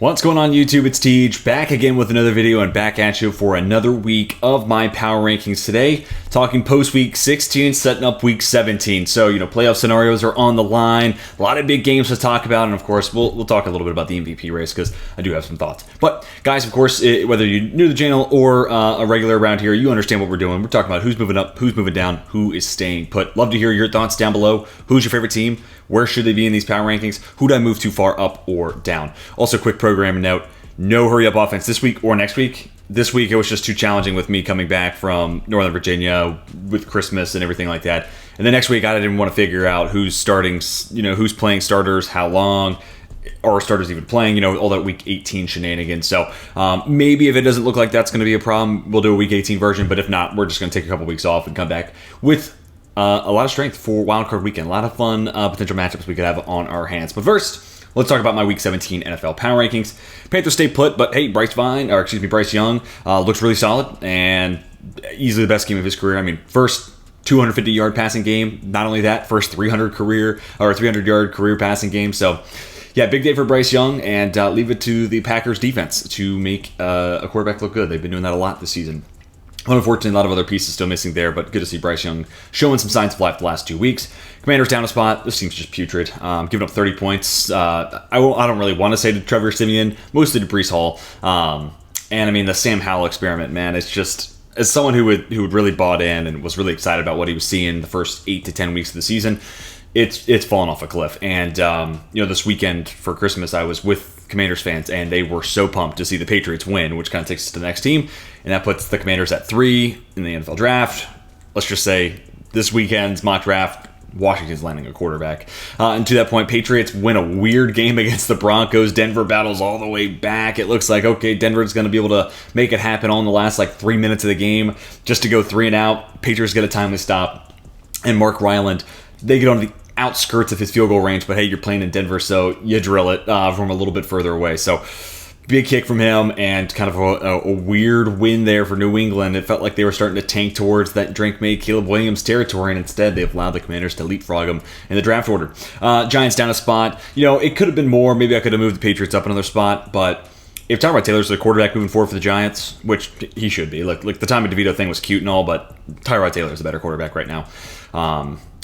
What's going on YouTube? It's Tej, back again with another video and back at you for another week of my power rankings today. Talking post week 16, setting up week 17. So, playoff scenarios are on the line. A lot of big games to talk about. And of course, we'll talk a little bit about the MVP race because I do have some thoughts. But guys, of course, whether you're new to the channel or a regular around here, you understand what we're doing. We're talking about who's moving up, who's moving down, who is staying put. Love to hear your thoughts down below. Who's your favorite team? Where should they be in these power rankings? Who did I move too far up or down? Also, quick programming note, no hurry up offense this week or next week. This week, it was just too challenging with me coming back from Northern Virginia with Christmas and everything like that. And then next week, I didn't want to figure out who's starting, who's playing starters, how long, or starters even playing, all that week 18 shenanigans. So maybe if it doesn't look like that's going to be a problem, we'll do a week 18 version. But if not, we're just going to take a couple weeks off and come back with a lot of strength for wildcard weekend. A lot of fun potential matchups we could have on our hands. But first, let's talk about my Week 17 NFL power rankings. Panthers stay put, but hey, Bryce Young looks really solid and easily the best game of his career. I mean, first 250-yard passing game. Not only that, first 300-yard career passing game. So, yeah, big day for Bryce Young, and leave it to the Packers defense to make a quarterback look good. They've been doing that a lot this season. Unfortunately, a lot of other pieces still missing there, but good to see Bryce Young showing some signs of life the last 2 weeks. Commanders down a spot. This team's just putrid. Giving up 30 points. I don't really want to say to Trevor Siemian, mostly to Breece Hall. And I mean, the Sam Howell experiment, man, it's just, as someone who would really bought in and was really excited about what he was seeing the first 8 to 10 weeks of the season, it's fallen off a cliff. And, this weekend for Christmas, I was with Commanders fans, and they were so pumped to see the Patriots win, which kind of takes us to the next team, and that puts the Commanders at 3 in the NFL draft. Let's just say this weekend's mock draft, Washington's landing a quarterback. And to that point, Patriots win a weird game against the Broncos. Denver battles all the way back. It looks like, okay, Denver's going to be able to make it happen all in the last 3 minutes of the game just to go 3 and out. Patriots get a timely stop, and Mark Ryland, they get on the outskirts of his field goal range, but hey, you're playing in Denver, so you drill it from a little bit further away. So big kick from him, and kind of a weird win there for New England. It felt like they were starting to tank towards that drink-made Caleb Williams territory, and instead they've allowed the Commanders to leapfrog them in the draft order. Giants down a spot. It could have been more. Maybe I could have moved the Patriots up another spot, but if Tyrod Taylor's the quarterback moving forward for the Giants, which he should be, like the Tommy DeVito thing was cute and all, but Tyrod Taylor's the better quarterback right now.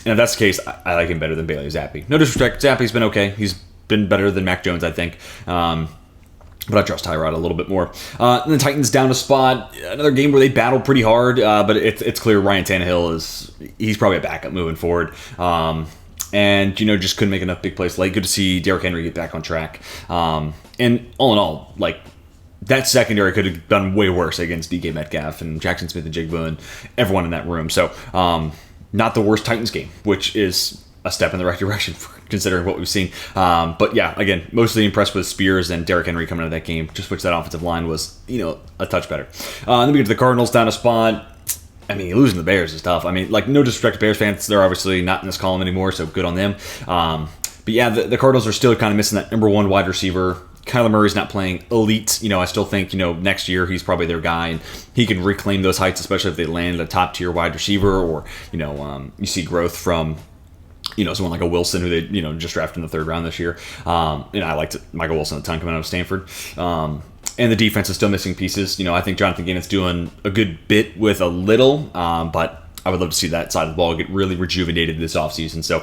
And if that's the case, I like him better than Bailey Zappi. No disrespect, Zappi's been okay. He's been better than Mac Jones, I think. But I trust Tyrod a little bit more. And the Titans down a spot. Another game where they battled pretty hard, but it's clear Ryan Tannehill he's probably a backup moving forward. And, just couldn't make enough big plays late. Good to see Derrick Henry get back on track. And all in all, that secondary could have done way worse against DK Metcalf and Jackson Smith and Jigba and everyone in that room. So, not the worst Titans game, which is a step in the right direction considering what we've seen. But yeah, again, mostly impressed with Spears and Derrick Henry coming into that game, just which that offensive line was, a touch better. Then we get to the Cardinals down a spot. I mean, losing the Bears is tough. I mean, no disrespect to Bears fans. They're obviously not in this column anymore, so good on them. But yeah, the Cardinals are still kind of missing that number one wide receiver. Kyler Murray's not playing elite. I still think, next year he's probably their guy, and he can reclaim those heights, especially if they land a top-tier wide receiver, or, you see growth from, someone like a Wilson who they, just drafted in the 3rd round this year. I liked Michael Wilson a ton coming out of Stanford. And the defense is still missing pieces. I think Jonathan Gannon's doing a good bit with a little, but I would love to see that side of the ball get really rejuvenated this offseason. So,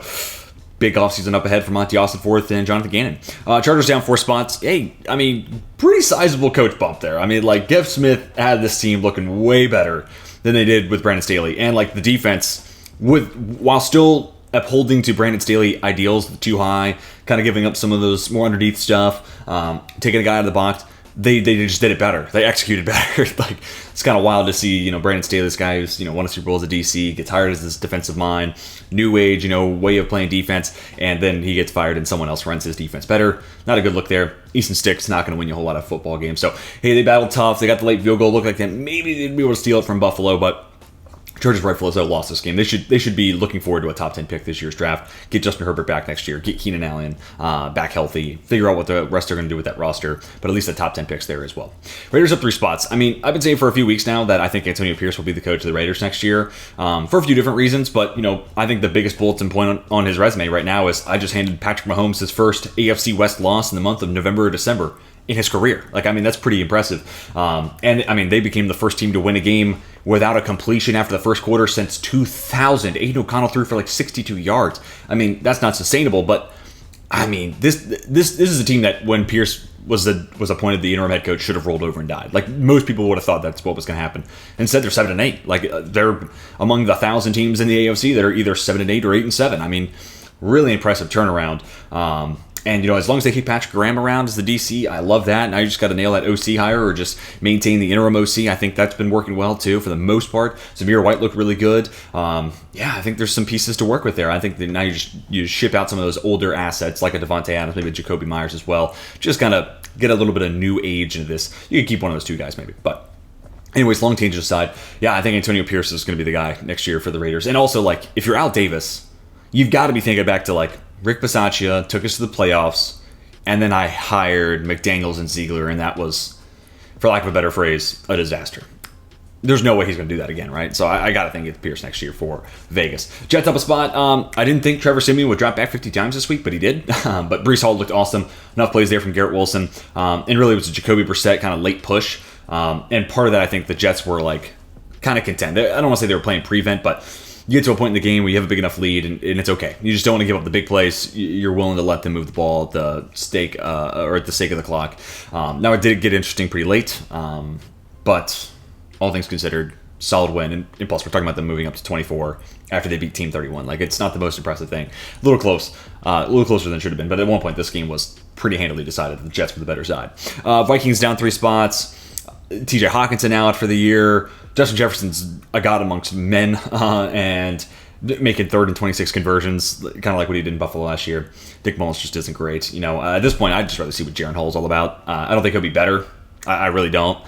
big offseason up ahead for Monty Austin-Forth and Jonathan Gannon. Chargers down 4 spots. Hey, I mean, pretty sizable coach bump there. I mean, Jeff Smith had this team looking way better than they did with Brandon Staley. And, the defense, while still upholding to Brandon Staley ideals too high, kind of giving up some of those more underneath stuff, taking a guy out of the box, they just did it better. They executed better. It's kind of wild to see, Brandon Staley, this guy who's, won a Super Bowl as a DC, gets hired as this defensive mind, new age, way of playing defense, and then he gets fired and someone else runs his defense better. Not a good look there. Easton Stick's not going to win you a whole lot of football games. So, hey, they battled tough. They got the late field goal. Looked like maybe they'd be able to steal it from Buffalo, but Chargers rightfully so lost this game. They should be looking forward to a top 10 pick this year's draft. Get Justin Herbert back next year. Get Keenan Allen back healthy. Figure out what the rest are going to do with that roster. But at least the top 10 picks there as well. Raiders up 3 spots. I mean, I've been saying for a few weeks now that I think Antonio Pierce will be the coach of the Raiders next year for a few different reasons. But I think the biggest bulletin point on his resume right now is I just handed Patrick Mahomes his first AFC West loss in the month of November or December in his career. That's pretty impressive. And they became the first team to win a game without a completion after the first quarter since 2000. Aiden O'Connell threw for 62 yards. That's not sustainable, but this is a team that when Pierce was appointed the interim head coach should have rolled over and died. Most people would have thought that's what was going to happen. Instead, they're 7-8. They're among the 1,000 teams in the AFC that are either 7-8 or 8-7. Really impressive turnaround. And, as long as they keep Patrick Graham around as the DC, I love that. Now you just got to nail that OC hire or just maintain the interim OC. I think that's been working well, too, for the most part. Zamir White looked really good. I think there's some pieces to work with there. I think that now you ship out some of those older assets, like a Devontae Adams, maybe a Jacoby Myers as well. Just kind of get a little bit of new age into this. You can keep one of those two guys, maybe. But anyways, long tangent aside, I think Antonio Pierce is going to be the guy next year for the Raiders. And also, if you're Al Davis, you've got to be thinking back to, Rick Bisaccia took us to the playoffs, and then I hired McDaniels and Ziegler, and that was, for lack of a better phrase, a disaster. There's no way he's going to do that again, right? So I got to think it's Pierce next year for Vegas. Jets up a spot. I didn't think Trevor Siemian would drop back 50 times this week, but he did. But Breece Hall looked awesome. Enough plays there from Garrett Wilson. And really it was a Jacoby Brissett kind of late push. And part of that, I think the Jets were kind of content. I don't want to say they were playing prevent, but you get to a point in the game where you have a big enough lead, and it's okay. You just don't want to give up the big plays. You're willing to let them move the ball at the stake or at the sake of the clock. Now it did get interesting pretty late, but all things considered, solid win. And plus, we're talking about them moving up to 24 after they beat Team 31. It's not the most impressive thing. A little close, a little closer than it should have been. But at one point, this game was pretty handily decided. The Jets were the better side. Vikings down 3 spots. TJ Hawkinson out for the year. Justin Jefferson's a god amongst men and making 3rd and 26 conversions, kind of like what he did in Buffalo last year. Dick Mullins just isn't great. At this point, I'd just rather see what Jaren Hall is all about. I don't think he'll be better. I really don't.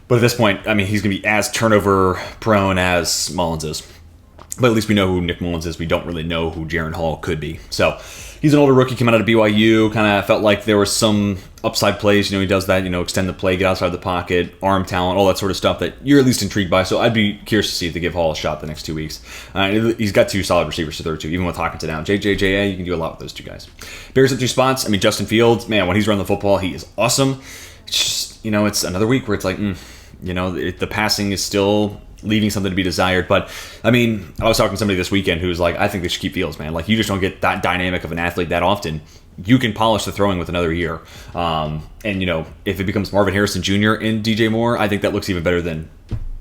But at this point, he's going to be as turnover prone as Mullins is. But at least we know who Nick Mullins is. We don't really know who Jaren Hall could be. So he's an older rookie coming out of BYU. Kind of felt like there was some upside plays. He does that, extend the play, get outside the pocket, arm talent, all that sort of stuff that you're at least intrigued by. So I'd be curious to see if they give Hall a shot the next 2 weeks. He's got 2 solid receivers to throw to, even with Hawkinson down. JJJA, you can do a lot with those 2 guys. Bears at 2 spots. Justin Fields, man, when he's running the football, he is awesome. It's just, it's another week where it's the passing is still leaving something to be desired. But I was talking to somebody this weekend who was like, I think they should keep Fields, man. You just don't get that dynamic of an athlete that often. You can polish the throwing with another year. And if it becomes Marvin Harrison Jr. and DJ Moore, I think that looks even better than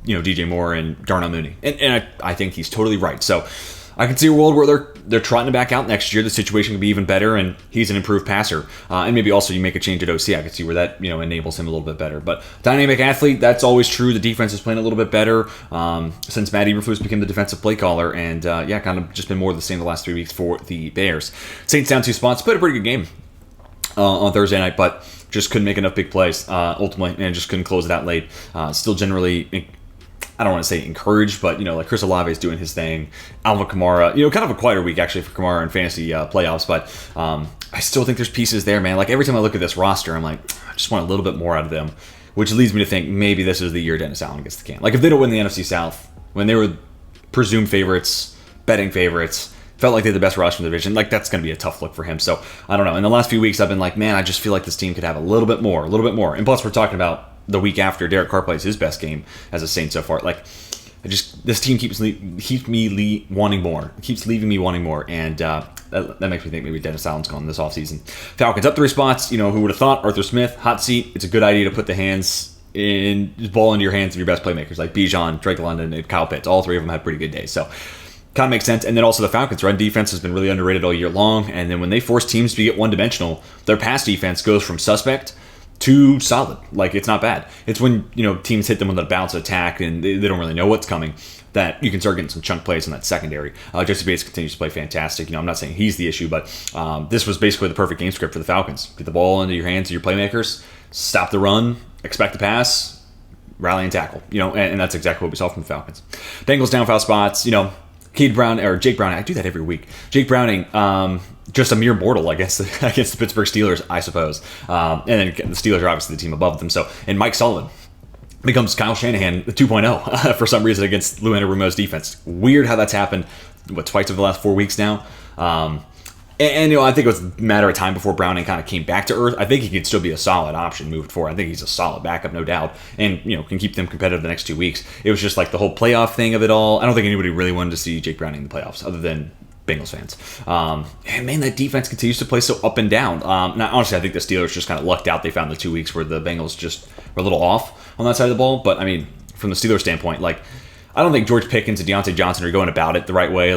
DJ Moore and Darnell Mooney. And I think he's totally right. So I can see a world where they're trotting him back out next year. The situation could be even better, and he's an improved passer. And maybe also you make a change at OC. I could see where that enables him a little bit better. But dynamic athlete, that's always true. The defense is playing a little bit better since Matt Eberflus became the defensive play caller. And kind of just been more of the same the last 3 weeks for the Bears. Saints down 2 spots. Played a pretty good game on Thursday night, but just couldn't make enough big plays ultimately, and just couldn't close it out late. Still generally, I don't want to say encouraged, but, Chris Olave is doing his thing. Alvin Kamara, kind of a quieter week, actually, for Kamara in fantasy playoffs, but I still think there's pieces there, man. Every time I look at this roster, I'm like, I just want a little bit more out of them, which leads me to think maybe this is the year Dennis Allen gets the can. If they don't win the NFC South, when they were presumed favorites, betting favorites, felt like they had the best roster in the division, that's going to be a tough look for him. So, I don't know. In the last few weeks, I've been like, man, I just feel like this team could have a little bit more. And plus, we're talking about the week after Derek Carr plays his best game as a Saint so far. This team keeps me wanting more. It keeps leaving me wanting more, and that makes me think maybe Dennis Allen's gone this offseason. Falcons up 3 spots. Who would have thought? Arthur Smith, hot seat. It's a good idea to put the ball into your hands of your best playmakers like Bijan, Drake London, and Kyle Pitts. All 3 of them had pretty good days. So kind of makes sense. And then also the Falcons' run defense has been really underrated all year long. And then when they force teams to get one-dimensional, their pass defense goes from suspect to solid. It's not bad. It's when teams hit them with a bounce attack and they don't really know what's coming that you can start getting some chunk plays in that secondary. Jesse Bates continues to play fantastic. I'm not saying he's the issue, but this was basically the perfect game script for the Falcons. Get the ball into your hands of your playmakers, stop the run, expect the pass, rally and tackle, and that's exactly what we saw from the Falcons. Bengals down foul spots, Jake Browning, I do that every week. Jake Browning, just a mere mortal against the Pittsburgh Steelers, I suppose. And then the Steelers are obviously the team above them. And Mike Sullivan becomes Kyle Shanahan 2.0 for some reason against Lou Anarumo's defense. Weird how that's happened, twice over the last 4 weeks now. And I think it was a matter of time before Browning kind of came back to earth. I think he could still be a solid option moving forward. I think he's a solid backup, no doubt, and can keep them competitive the next 2 weeks. It was just like the whole playoff thing of it all. I don't think anybody really wanted to see Jake Browning in the playoffs, other than Bengals fans. And man, that defense continues to play so up and down. Now, honestly, I think the Steelers just kind of lucked out. They found the 2 weeks where the Bengals just were a little off on that side of the ball. But I mean, from the Steelers standpoint, I don't think George Pickens and Deontay Johnson are going about it the right way.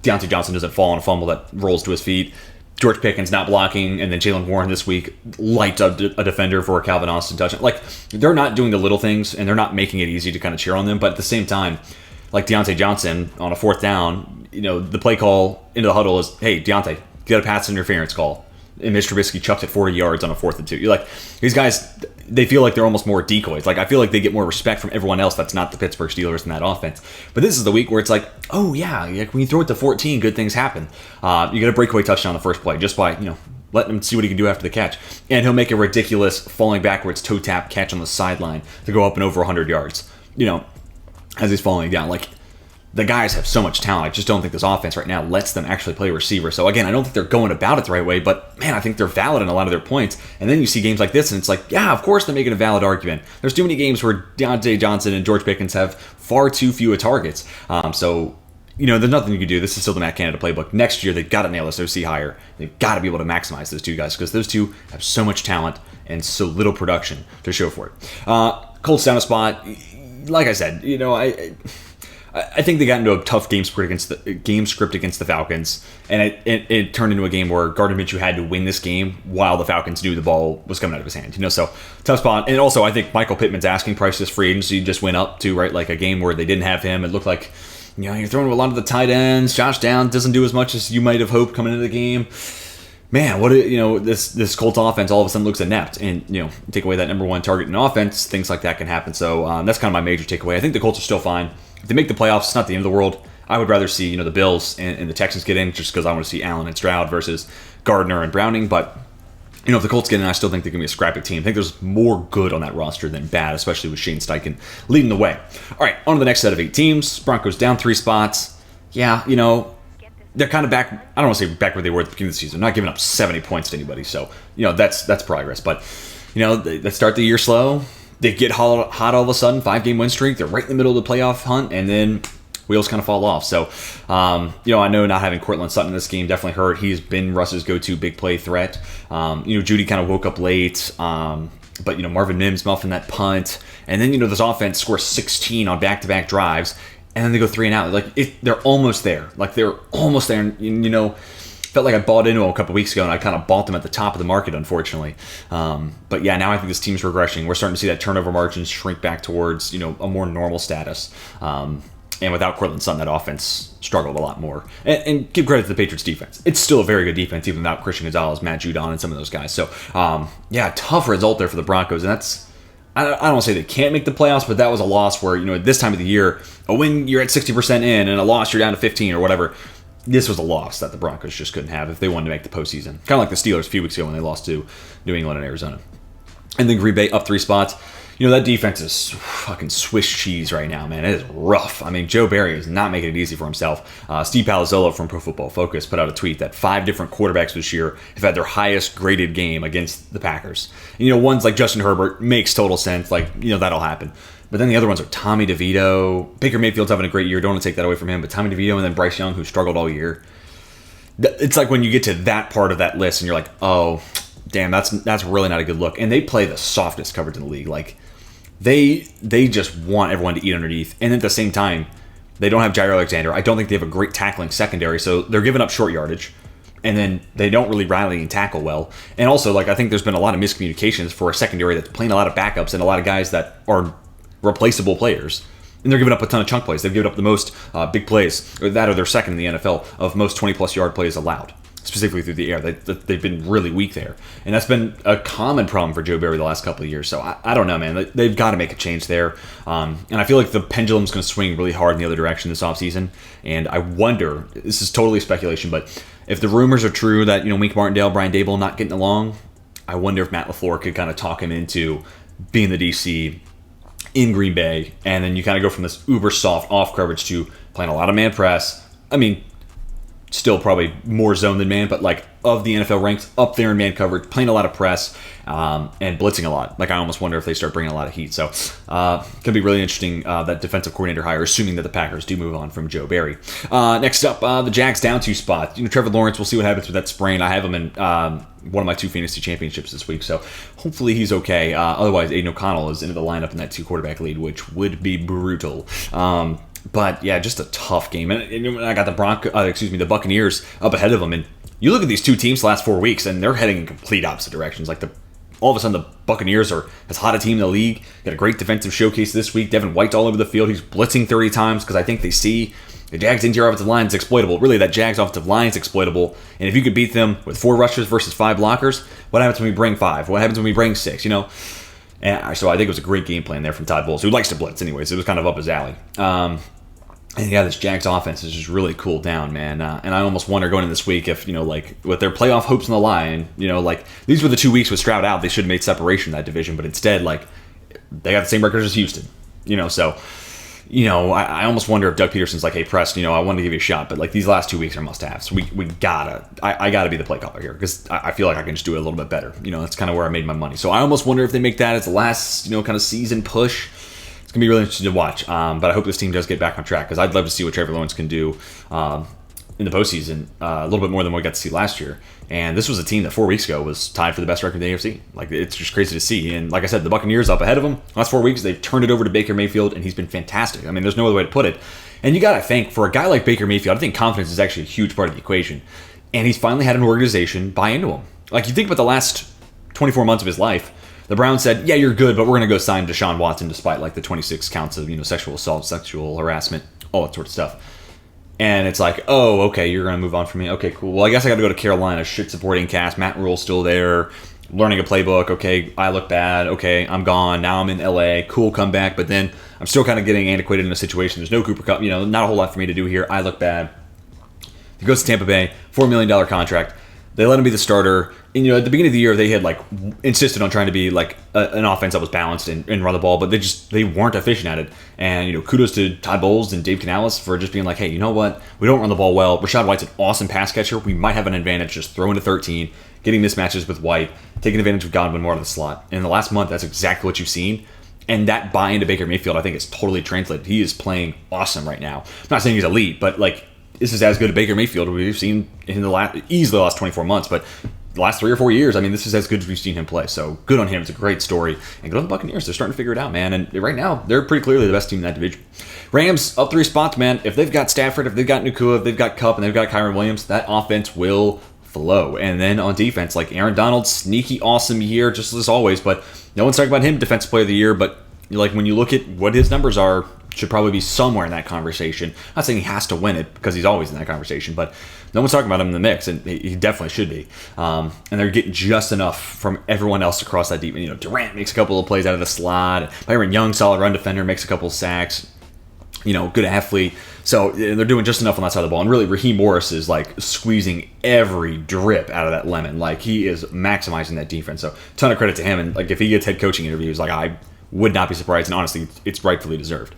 Deontay Johnson doesn't fall on a fumble that rolls to his feet. George Pickens not blocking, and then Jaylen Warren this week lights up a defender for a Calvin Austin touchdown. They're not doing the little things, and they're not making it easy to kind of cheer on them. But at the same time, Deontay Johnson on a fourth down, the play call into the huddle is, hey, Deontay, get a pass interference call. And Mitch Trubisky chucks it 40 yards on a 4th and 2. You're these guys, they feel like they're almost more decoys. I feel like they get more respect from everyone else that's not the Pittsburgh Steelers in that offense. But this is the week where it's oh yeah, when you throw it to 14, good things happen. You get a breakaway touchdown on the first play just by, letting him see what he can do after the catch. And he'll make a ridiculous falling backwards toe tap catch on the sideline to go up and over 100 yards, as he's falling down. The guys have so much talent. I just don't think this offense right now lets them actually play receiver. So again, I don't think they're going about it the right way, but man, I think they're valid in a lot of their points. And then you see games like this, and it's yeah, of course they're making a valid argument. There's too many games where Deontay Johnson and George Pickens have far too few targets. So there's nothing you can do. This is still the Matt Canada playbook. Next year, they've got to nail this OC hire. They've got to be able to maximize those two guys because those two have so much talent and so little production to show for it. Colts down a spot. Like I said, I think they got into a tough game script against the Falcons, and it turned into a game where Gardner Minshew had to win this game while the Falcons knew the ball was coming out of his hand. So tough spot. And also, I think Michael Pittman's asking price this free agency just went up to, right? A game where they didn't have him. It looked like, you're throwing a lot of the tight ends. Josh Downs doesn't do as much as you might have hoped coming into the game. Man, this Colts offense all of a sudden looks inept, and take away that number one target in offense, things like that can happen. So that's kind of my major takeaway. I think the Colts are still fine. If they make the playoffs, it's not the end of the world. I would rather see the Bills and the Texans get in just because I want to see Allen and Stroud versus Gardner and Browning. But if the Colts get in, I still think they're going to be a scrappy team. I think there's more good on that roster than bad, especially with Shane Steichen leading the way. All right, on to the next set of 8 teams. Broncos down 3 spots. Yeah, they're kind of back. I don't want to say back where they were at the beginning of the season. They're not giving up 70 points to anybody. So, that's progress. But, they start the year slow. They get hot all of a sudden, 5-game win streak. They're right in the middle of the playoff hunt, and then wheels kind of fall off. So, I know not having Cortland Sutton in this game definitely hurt. He's been Russ's go-to big play threat. Judy kind of woke up late, but, Marvin Mims muffing that punt. And then, this offense scores 16 on back-to-back drives, and then they go 3 and out. They're almost there. They're almost there, and, felt like I bought into them a couple weeks ago, and I kind of bought them at the top of the market, unfortunately. But yeah, now I think this team's regressing. We're starting to see that turnover margins shrink back towards, a more normal status. And without Cortland Sutton, that offense struggled a lot more. And give credit to the Patriots defense. It's still a very good defense, even without Christian Gonzalez, Matt Judon, and some of those guys. So, tough result there for the Broncos. And that's, I don't want to say they can't make the playoffs, but that was a loss where, at this time of the year, a win, you're at 60% in, and a loss, you're down to 15 or whatever. This was a loss that the Broncos just couldn't have if they wanted to make the postseason. Kind of like the Steelers a few weeks ago when they lost to New England and Arizona. And then Green Bay up 3 spots. That defense is fucking Swiss cheese right now, man. It is rough. I mean, Joe Barry is not making it easy for himself. Steve Palazzolo from Pro Football Focus put out a tweet that 5 different quarterbacks this year have had their highest graded game against the Packers. Ones like Justin Herbert makes total sense. That'll happen. But then the other ones are Tommy DeVito. Baker Mayfield's having a great year. Don't want to take that away from him. But Tommy DeVito and then Bryce Young, who struggled all year. It's like when you get to that part of that list and you're like, oh, damn, that's really not a good look. And they play the softest coverage in the league. They just want everyone to eat underneath. And at the same time, they don't have Jair Alexander. I don't think they have a great tackling secondary. So they're giving up short yardage. And then they don't really rally and tackle well. And also, I think there's been a lot of miscommunications for a secondary that's playing a lot of backups and a lot of guys that are replaceable players, and they're giving up a ton of chunk plays. They've given up the most big plays, or they're second in the NFL of most 20-plus yard plays allowed. specifically through the air. They've been really weak there. And that's been a common problem for Joe Barry the last couple of years. So I don't know, man. They've got to make a change there. And I feel like the pendulum's going to swing really hard in the other direction this offseason. And I wonder, this is totally speculation, but if the rumors are true that, Wink Martindale, Brian Daboll not getting along, I wonder if Matt LaFleur could kind of talk him into being the DC in Green Bay, and then you kind of go from this uber soft off coverage to playing a lot of man press. I mean, still probably more zone than man, but like of the NFL ranks, up there in man coverage, playing a lot of press, and blitzing a lot. Like I almost wonder if they start bringing a lot of heat. So could be really interesting, that defensive coordinator hire, assuming that the Packers do move on from Joe Barry. Next up, the Jags down 2 spots. Trevor Lawrence, we'll see what happens with that sprain. I have him in one of my 2 fantasy championships this week, so hopefully he's okay. Otherwise, Aiden O'Connell is into the lineup in that 2 quarterback lead, which would be brutal. But yeah, just a tough game. And I got the Buccaneers up ahead of them. And you look at these 2 teams the last 4 weeks, and they're heading in complete opposite directions. Like all of a sudden, the Buccaneers are as hot a team in the league. Got a great defensive showcase this week. Devin White's all over the field. He's blitzing 30 times because I think they see the Jags' interior offensive line is exploitable. Really, that Jags' offensive line is exploitable. And if you could beat them with 4 rushers versus 5 blockers, what happens when we bring 5? What happens when we bring 6? And so I think it was a great game plan there from Todd Bowles, who likes to blitz anyways. It was kind of up his alley. And yeah, this Jags offense is just really cooled down, man. And I almost wonder going into this week if, with their playoff hopes on the line, these were the 2 weeks with Stroud out. They should have made separation in that division, but instead, they got the same record as Houston. So, I almost wonder if Doug Peterson's like, hey, Press, I wanted to give you a shot, but these last 2 weeks are must-haves. So I gotta be the play caller here because I feel like I can just do it a little bit better. That's kind of where I made my money. So I almost wonder if they make that as the last, kind of season push. It's going to be really interesting to watch, but I hope this team does get back on track because I'd love to see what Trevor Lawrence can do in the postseason, a little bit more than what we got to see last year. And this was a team that 4 weeks ago was tied for the best record in the AFC. It's just crazy to see. And like I said, the Buccaneers up ahead of them. Last 4 weeks, they've turned it over to Baker Mayfield, and he's been fantastic. I mean, there's no other way to put it. And you got to think, for a guy like Baker Mayfield, I think confidence is actually a huge part of the equation. And he's finally had an organization buy into him. You think about the last 24 months of his life, the Browns said, yeah, you're good, but we're going to go sign Deshaun Watson despite the 26 counts of sexual assault, sexual harassment, all that sort of stuff. And it's like, oh, okay, you're going to move on from me. Okay, cool. Well, I guess I got to go to Carolina. Shit supporting cast. Matt Rule's still there. Learning a playbook. Okay, I look bad. Okay, I'm gone. Now I'm in LA. Cool comeback. But then I'm still kind of getting antiquated in a situation. There's no Cooper Kupp. Not a whole lot for me to do here. I look bad. He goes to Tampa Bay. $4 million contract. They let him be the starter. And, at the beginning of the year, they had, insisted on trying to be, an offense that was balanced and run the ball, but they weren't efficient at it. And, kudos to Todd Bowles and Dave Canales for just being like, hey, you know what? We don't run the ball well. Rachaad White's an awesome pass catcher. We might have an advantage just throwing to 13, getting mismatches with White, taking advantage of Godwin more out of the slot. And in the last month, that's exactly what you've seen. And that buy into Baker Mayfield, I think, is totally translated. He is playing awesome right now. I'm not saying he's elite, but, this is as good a Baker Mayfield we've seen in the last 24 months, but the last 3 or 4 years, I mean, this is as good as we've seen him play. So good on him. It's a great story. And good on the Buccaneers. They're starting to figure it out, man. And right now, they're pretty clearly the best team in that division. Rams up 3 spots, man. If they've got Stafford, if they've got Nacua, if they've got Kupp, and they've got Kyron Williams, that offense will flow. And then on defense, Aaron Donald, sneaky awesome year, just as always. But no one's talking about him, Defensive Player of the Year. But when you look at what his numbers are, should probably be somewhere in that conversation. I'm not saying he has to win it because he's always in that conversation, but no one's talking about him in the mix, and he definitely should be. And they're getting just enough from everyone else across that deep. Durant makes a couple of plays out of the slot. Byron Young, solid run defender, makes a couple of sacks. Good athlete. So they're doing just enough on that side of the ball. And really, Raheem Morris is squeezing every drip out of that lemon. He is maximizing that defense. So ton of credit to him. And if he gets head coaching interviews, I would not be surprised, and honestly, it's rightfully deserved.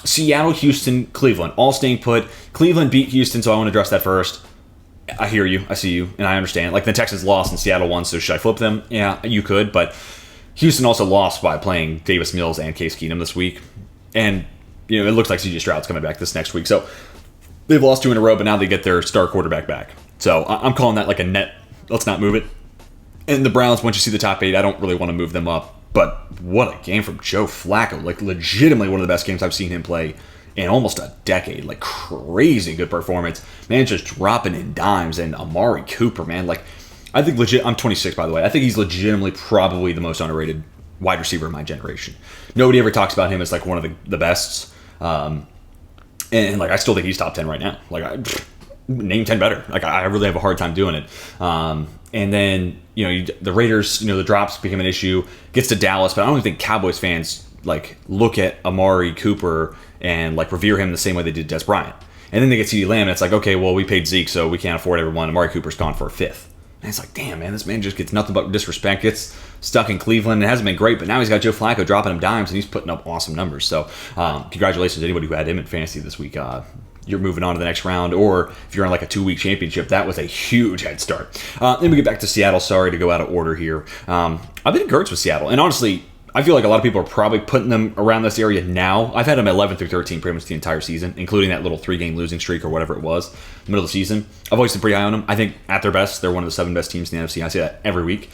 Seattle, Houston, Cleveland, all staying put. Cleveland beat Houston, so I want to address that first. I hear you, I see you, and I understand. The Texans lost and Seattle won, so should I flip them? Yeah, you could, but Houston also lost by playing Davis Mills and Case Keenum this week. And, it looks like C.J. Stroud's coming back this next week. So they've lost 2 in a row, but now they get their star quarterback back. So I'm calling that a net. Let's not move it. And the Browns, once you see the top 8, I don't really want to move them up. But what a game from Joe Flacco. Legitimately one of the best games I've seen him play in almost a decade. Crazy good performance. Man, just dropping in dimes. And Amari Cooper, man. I think I'm 26, by the way. I think he's legitimately probably the most underrated wide receiver in my generation. Nobody ever talks about him as one of the bests. And I still think he's top 10 right now. name 10 better. Like, I really have a hard time doing it. And then, the Raiders, the drops became an issue. Gets to Dallas, but I don't even think Cowboys fans, like, look at Amari Cooper and, like, revere him the same way they did Des Bryant. And then they get CeeDee Lamb, and it's like, okay, well, we paid Zeke, so we can't afford everyone. Amari Cooper's gone for a fifth. And it's like, damn, man, this man just gets nothing but disrespect. Gets stuck in Cleveland. It hasn't been great, but now he's got Joe Flacco dropping him dimes, and he's putting up awesome numbers. So congratulations to anybody who had him in fantasy this week. You're moving on to the next round, or if you're on like a 2-week championship, that was a huge head start. Then we get back to Seattle. Sorry to go out of order here. I've been encouraged with Seattle, and honestly, I feel like a lot of people are probably putting them around this area now. I've had them 11 through 13 pretty much the entire season, including that little 3-game losing streak or whatever it was, middle of the season. I've always been pretty high on them. I think at their best, they're one of the 7 best teams in the NFC. I say that every week.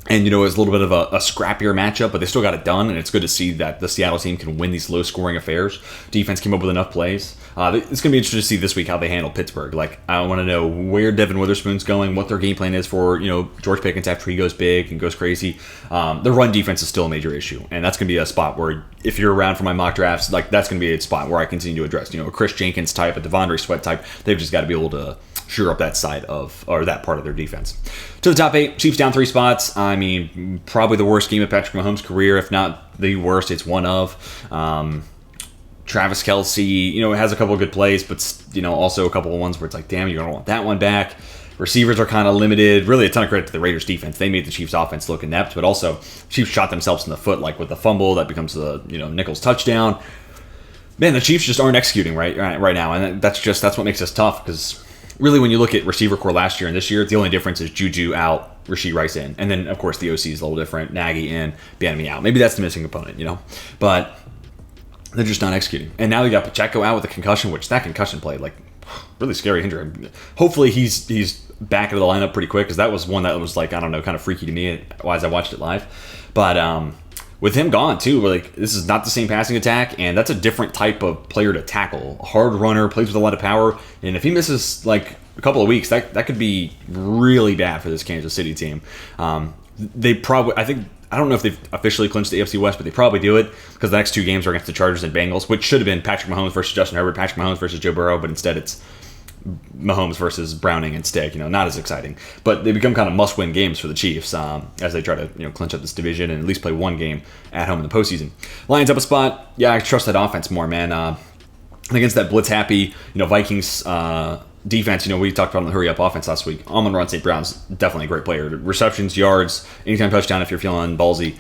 And, it was a little bit of a scrappier matchup, but they still got it done, and it's good to see that the Seattle team can win these low-scoring affairs. Defense came up with enough plays. It's going to be interesting to see this week how they handle Pittsburgh. Like, I want to know where Devin Witherspoon's going, what their game plan is for, George Pickens after he goes big and goes crazy. The run defense is still a major issue, and that's going to be a spot where, if you're around for my mock drafts, like, that's going to be a spot where I continue to address. A Chris Jenkins type, a Devondre Sweat type, they've just got to be able to shore up that side of, or that part of their defense. To the top 8, Chiefs down 3 spots. I mean, probably the worst game of Patrick Mahomes' career, if not the worst. It's one of. Travis Kelce, has a couple of good plays, but, also a couple of ones where it's like, damn, you're going to want that one back. Receivers are kind of limited. Really a ton of credit to the Raiders defense. They made the Chiefs offense look inept, but also Chiefs shot themselves in the foot, like with the fumble that becomes the, Nichols touchdown. Man, the Chiefs just aren't executing right now, and that's what makes us tough, because really, when you look at receiver core last year and this year, the only difference is Juju out, Rashee Rice in. And then, of course, the OC is a little different. Nagy in, Bieniemy out. Maybe that's the missing component, But they're just not executing. And now they got Pacheco out with a concussion, which that concussion played, like, really scary injury. Hopefully he's back into the lineup pretty quick, because that was one that was, like, I don't know, kind of freaky to me as I watched it live. But with him gone, too, like, this is not the same passing attack, and that's a different type of player to tackle. A hard runner, plays with a lot of power, and if he misses, like, a couple of weeks, that could be really bad for this Kansas City team. They probably, I don't know if they've officially clinched the AFC West, but they probably do it, because the next 2 games are against the Chargers and Bengals, which should have been Patrick Mahomes versus Justin Herbert, Patrick Mahomes versus Joe Burrow, but instead it's Mahomes versus Browning and Stick, not as exciting. But they become kind of must-win games for the Chiefs as they try to clinch up this division and at least play one game at home in the postseason. Lions up a spot. Yeah, I trust that offense more, man. Against that blitz-happy Vikings defense, we talked about on the hurry-up offense last week. Amon-Ra St. Brown's definitely a great player. Receptions, yards, anytime touchdown if you're feeling ballsy.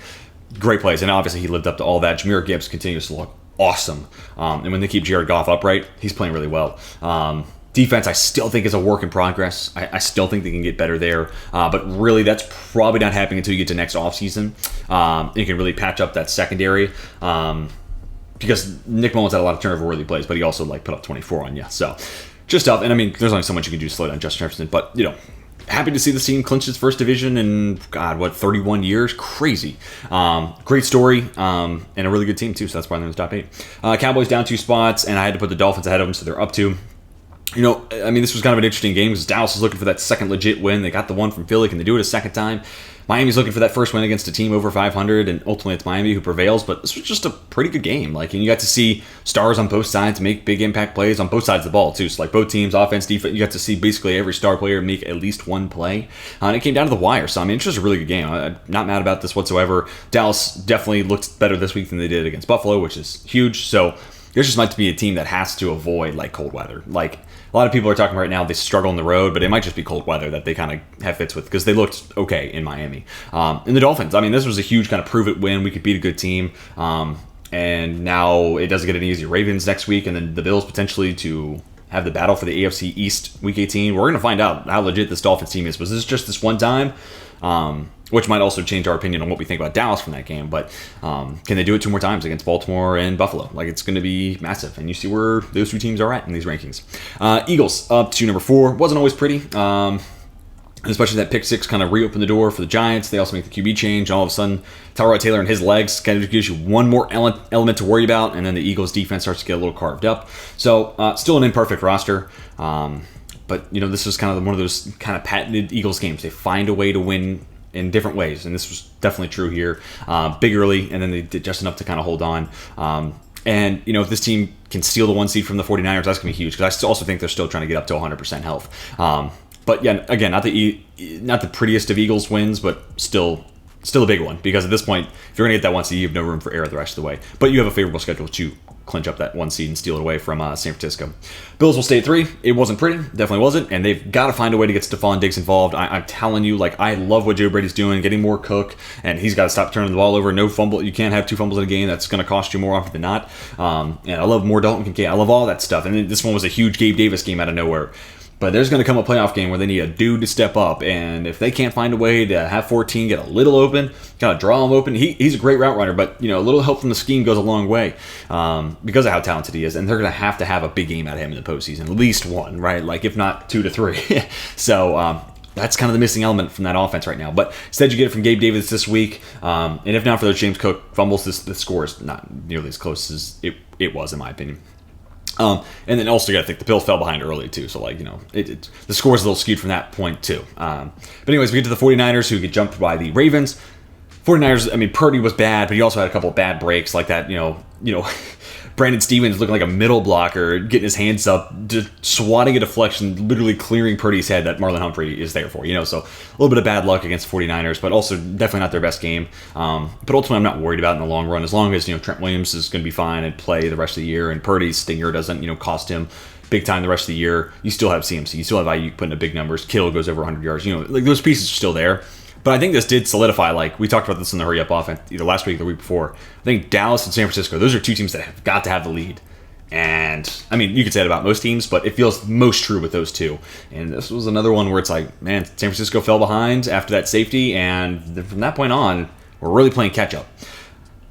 Great plays, and obviously he lived up to all that. Jahmyr Gibbs continues to look awesome. And when they keep Jared Goff upright, he's playing really well. Defense, I still think is a work in progress. I still think they can get better there. But really, that's probably not happening until you get to next offseason. You can really patch up that secondary. Because Nick Mullins had a lot of turnover-worthy plays, but he also put up 24 on you. So, just tough. And I mean, there's only so much you can do to slow down Justin Jefferson. But, happy to see this team clinch its first division in, 31 years? Crazy. Great story, and a really good team, too. So that's why they're in the top 8. Cowboys down 2 spots, and I had to put the Dolphins ahead of them, so they're up 2. This was kind of an interesting game because Dallas is looking for that second legit win. They got the one from Philly. Can they do it a second time? Miami's looking for that first win against a team over 500, and ultimately it's Miami who prevails. But this was just a pretty good game. And you got to see stars on both sides make big impact plays on both sides of the ball, too. So, both teams, offense, defense, you got to see basically every star player make at least one play. And it came down to the wire. So, it's just a really good game. I'm not mad about this whatsoever. Dallas definitely looked better this week than they did against Buffalo, which is huge. So, this just might be a team that has to avoid, cold weather. A lot of people are talking right now they struggle on the road, but it might just be cold weather that they kind of have fits with because they looked okay in Miami. And the Dolphins, this was a huge kind of prove-it win. We could beat a good team. And now it doesn't get any easier. Ravens next week, and then the Bills potentially to have the battle for the AFC East Week 18. We're going to find out how legit this Dolphins team is. Was this just this one time? Which might also change our opinion on what we think about Dallas from that game. But can they do it 2 more times against Baltimore and Buffalo? It's going to be massive. And you see where those 2 teams are at in these rankings. Eagles up to number 4. Wasn't always pretty. Especially that pick 6 kind of reopened the door for the Giants. They also make the QB change. All of a sudden, Tyrod Taylor and his legs kind of gives you one more element to worry about. And then the Eagles defense starts to get a little carved up. So still an imperfect roster. But, this is kind of one of those kind of patented Eagles games. They find a way to win in different ways, and this was definitely true here. Big early, and then they did just enough to kind of hold on. And, you know, if this team can steal the 1 seed from the 49ers, that's going to be huge, because I also think they're still trying to get up to 100% health. But yeah, again, not the prettiest of Eagles wins, but still a big one, because at this point, if you're going to get that 1 seed, you have no room for error the rest of the way. But you have a favorable schedule to clinch up that 1 seed and steal it away from San Francisco. Bills will stay at 3. It wasn't pretty, definitely wasn't, and they've got to find a way to get Stephon Diggs involved. I'm telling you, like, I love what Joe Brady's doing, getting more Cook, and he's got to stop turning the ball over. No fumble. You can't have 2 fumbles in a game. That's going to cost you more often than not. And I love more Dalton Kincaid. I love all that stuff. And this one was a huge Gabe Davis game out of nowhere. But there's going to come a playoff game where they need a dude to step up, and if they can't find a way to have 14 get a little open, kind of draw him open, he's a great route runner, but, you know, a little help from the scheme goes a long way because of how talented he is, and they're going to have a big game out of him in the postseason, at least one, right? Like, if not 2 to 3. So that's kind of the missing element from that offense right now. But instead, you get it from Gabe Davis this week, and if not for those James Cook fumbles, the score is not nearly as close as it was, in my opinion. And then also you got to think the Bills fell behind early too, so, like, you know, the score's a little skewed from that point too. But anyways, we get to the 49ers, who get jumped by the Ravens. 49ers, I mean, Purdy was bad, but he also had a couple of bad breaks like that, you know, Brandon Stevens looking like a middle blocker, getting his hands up, just swatting a deflection, literally clearing Purdy's head that Marlon Humphrey is there for, you know. So a little bit of bad luck against 49ers, but also definitely not their best game. But ultimately, I'm not worried about it in the long run, as long as, you know, Trent Williams is going to be fine and play the rest of the year, and Purdy's stinger doesn't, you know, cost him big time the rest of the year. You still have CMC, you still have IU putting up big numbers, Kittle goes over 100 yards, you know, like, those pieces are still there. But I think this did solidify, like, we talked about this in the hurry up offense either last week or the week before. I think Dallas and San Francisco, those are 2 teams that have got to have the lead. And, I mean, you could say it about most teams, but it feels most true with those 2. And this was another one where it's like, man, San Francisco fell behind after that safety, and from that point on, we're really playing catch-up.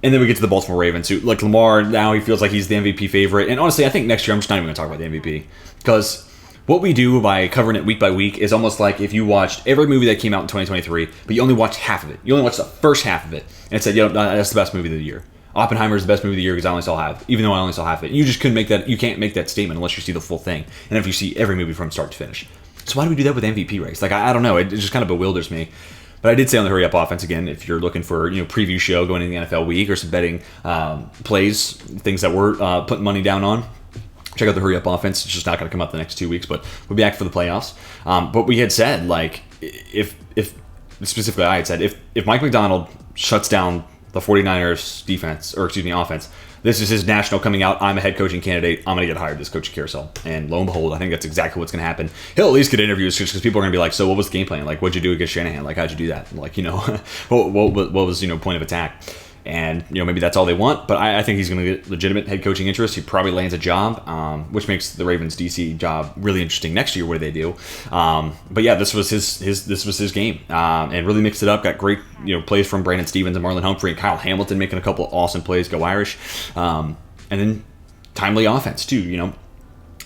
And then we get to the Baltimore Ravens, who, like, Lamar, now he feels like he's the MVP favorite. And honestly, I think next year I'm just not even going to talk about the MVP. Because what we do by covering it week by week is almost like if you watched every movie that came out in 2023, but you only watched half of it. You only watched the first half of it, and said, that's the best movie of the year. Oppenheimer is the best movie of the year because I only saw half, even though I only saw half of it. You just couldn't make that. You can't make that statement unless you see the full thing, and if you see every movie from start to finish. So why do we do that with MVP race? Like, I don't know. It just kind of bewilders me. But I did say on the Hurry Up Offense, again, if you're looking for, you know, preview show going into the NFL week or some betting plays, things that we're putting money down on, check out the Hurry Up Offense. It's just not going to come up the next 2 weeks, but we'll be back for the playoffs. But we had said, like, if specifically I had said, if Mike McDonald shuts down the 49ers defense, or excuse me, offense, this is his national coming out, I'm a head coaching candidate, I'm going to get hired this coaching carousel. And lo and behold, I think that's exactly what's going to happen. He'll at least get interviews just because people are going to be like, so what was the game plan? Like, what'd you do against Shanahan? Like, how'd you do that? Like, you know, what was, you know, point of attack? And, you know, maybe that's all they want, but I think he's going to get legitimate head coaching interest. He probably lands a job, which makes the Ravens DC job really interesting next year. What do they do? But yeah, this was his game, and really mixed it up. Got great, you know, plays from Brandon Stevens and Marlon Humphrey and Kyle Hamilton making a couple of awesome plays. Go Irish, and then timely offense too. You know,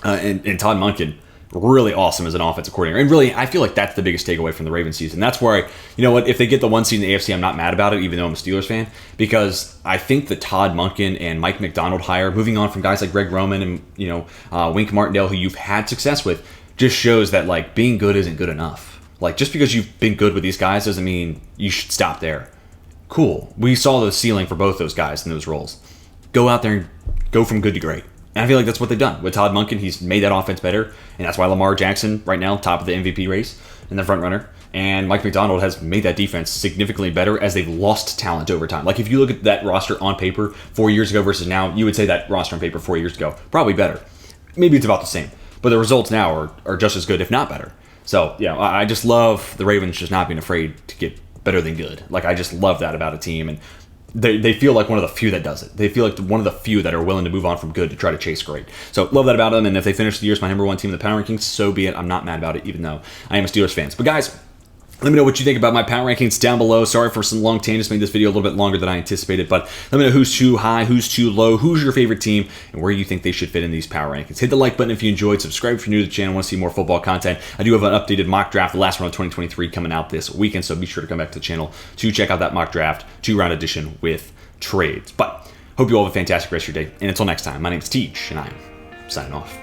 and Todd Monken, really awesome as an offensive coordinator. And really, I feel like that's the biggest takeaway from the Ravens season. That's where, you know what, if they get the 1 seed in the AFC, I'm not mad about it, even though I'm a Steelers fan, because I think the Todd Monken and Mike McDonald hire, moving on from guys like Greg Roman and, you know, Wink Martindale, who you've had success with, just shows that, like, being good isn't good enough. Like, just because you've been good with these guys doesn't mean you should stop there. Cool. We saw the ceiling for both those guys in those roles. Go out there and go from good to great. And I feel like that's what they've done. With Todd Monken, he's made that offense better, and that's why Lamar Jackson, right now, top of the MVP race and the front runner. And Mike McDonald has made that defense significantly better as they've lost talent over time. Like, if you look at that roster on paper 4 years ago versus now, you would say that roster on paper 4 years ago, probably better. Maybe it's about the same. But the results now are just as good, if not better. So, yeah, I just love the Ravens just not being afraid to get better than good. Like, I just love that about a team, and they feel like one of the few that does it. They feel like one of the few that are willing to move on from good to try to chase great. So love that about them. And if they finish the year as my number 1 team in the power rankings, so be it. I'm not mad about it, even though I am a Steelers fan. But guys, let me know what you think about my power rankings down below. Sorry for some long tangents. Made this video a little bit longer than I anticipated, but let me know who's too high, who's too low, who's your favorite team, and where you think they should fit in these power rankings. Hit the like button if you enjoyed. Subscribe if you're new to the channel and want to see more football content. I do have an updated mock draft, the last one of 2023, coming out this weekend, so be sure to come back to the channel to check out that mock draft 2-round edition with trades. But hope you all have a fantastic rest of your day, and until next time, my name is Teach, and I'm signing off.